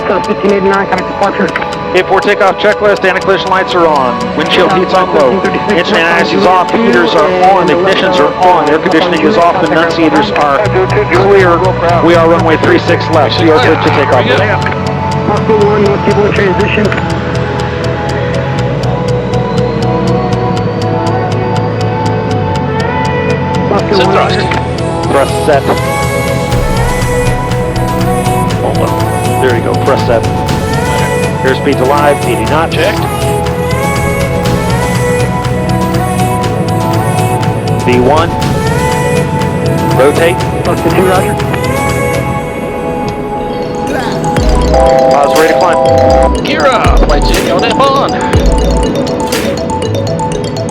Delta 1589, contact departure. 8-4 takeoff checklist, anti-collision lights are on, windshield heat's on low, engine anti-ice is off, heaters are on, ignitions are on, air conditioning is off, enunciators are clear. We are runway 36 left, so you are good to take off. Oscar 1, North Table in transition. Oscar 1, thrust. Thrust set. Hold on. There you go, press set. Airspeed's alive, 80 knots. Checked. V1. Rotate. Oscar 2, roger. Pause, ready to climb. Gear up. Lights in, on and on.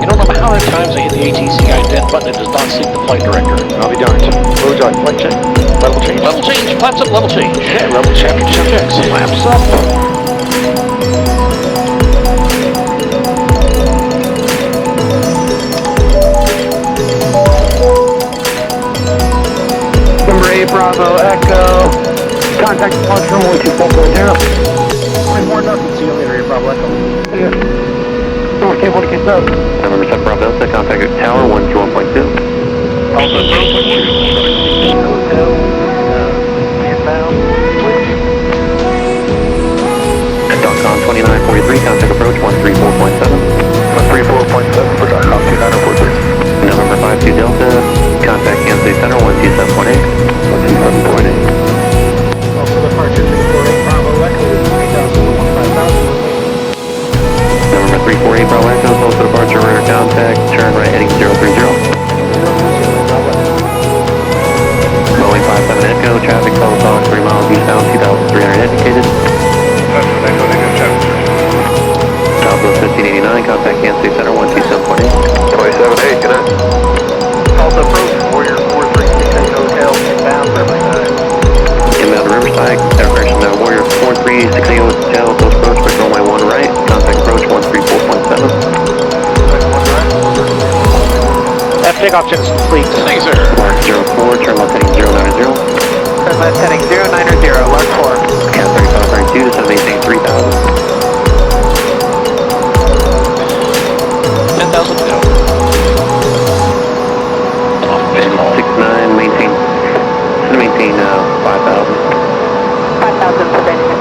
You don't know how many times I hit the ATC ident button, it does not sync the flight director. I'll be darned. What would you like? Flight check? Level change? Level change, flaps up, level change. Okay, level check. Checks. Flaps up. Number 8, Bravo, Echo. Contact departure from 12440. More nothing. See you later, Bravo Echo. Yeah. North Table to get up. Number 7 Bravo Delta, contact at tower 121.2. Also, .com 2943, contact approach 134.7. 134.7 for .com 2943. November 52 Delta, contact Kansas City Center 127.8. 127.8. also departure 348 Bravo Echo, 3000, 5000. November 348 Bravo Echo, Tulsa departure, radar contact, turn right heading 030. Boeing 57 Echo, traffic level talk 3 miles eastbound, 2,300 indicated. Delta 1589, contact Kansas City Center 127.8. 27.8, good night. Delta approach, Warrior 436 Hotel, inbound, Riverside. Inbound to Riverside, correction, Warrior 4368 Hotel, Tulsa approach, quick runway 1 right, contact approach 134.7. That takeoff check is complete. Thanks, sir. Mark 04, turn left heading 090. Turn left heading 090, Lark 4. Cat 3532, descend maintain 3000. 10,000 to go. Off base call. 69, maintain 5,000. 5,000 for Benjamin.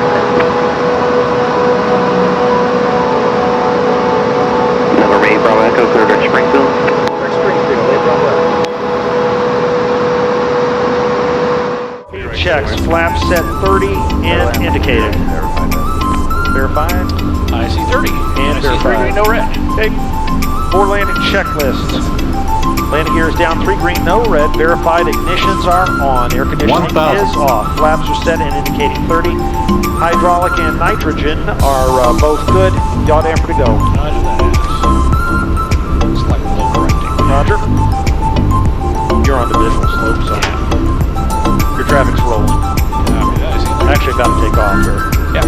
Number 8 Bravo Echo, clear to Springfield. Checks, flaps set 30 and indicated. Verified. I see 30. And I see 3 verified. green, no red. Okay. 4 landing checklist. Landing gear is down, 3 green, no red. Verified, ignitions are on. Air conditioning is off. Flaps are set and indicating 30. Hydraulic and nitrogen are both good. Yacht amper to go. Roger that. It's like low correcting. Roger. You're on the visual slope, so your traffic's rolling. Yeah, I see. Actually about to take off here. Yeah.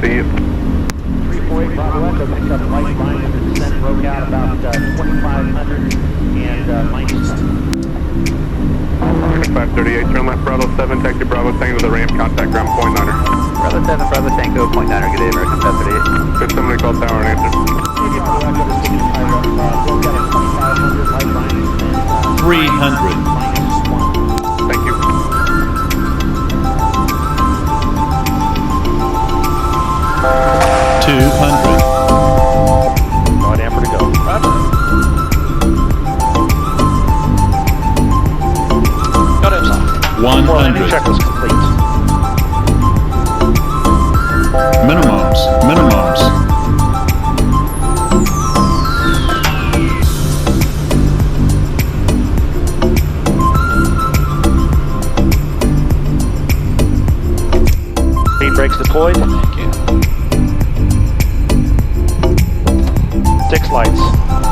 See you. 348 Bravo Echo picked up light line and the descent broke out about 2,500 and minus 538, turn left Bravo 7, taxi Bravo Tango to the ramp, contact ground point 9er. Bravo 7, Bravo Tango, point 9er, good day, American 538. Could somebody call tower and answer? 300. Thank you. 200. Yacht amper to go. Got it off. 100. Checklist complete. Minimums. brakes deployed. Thank you. 6 lights.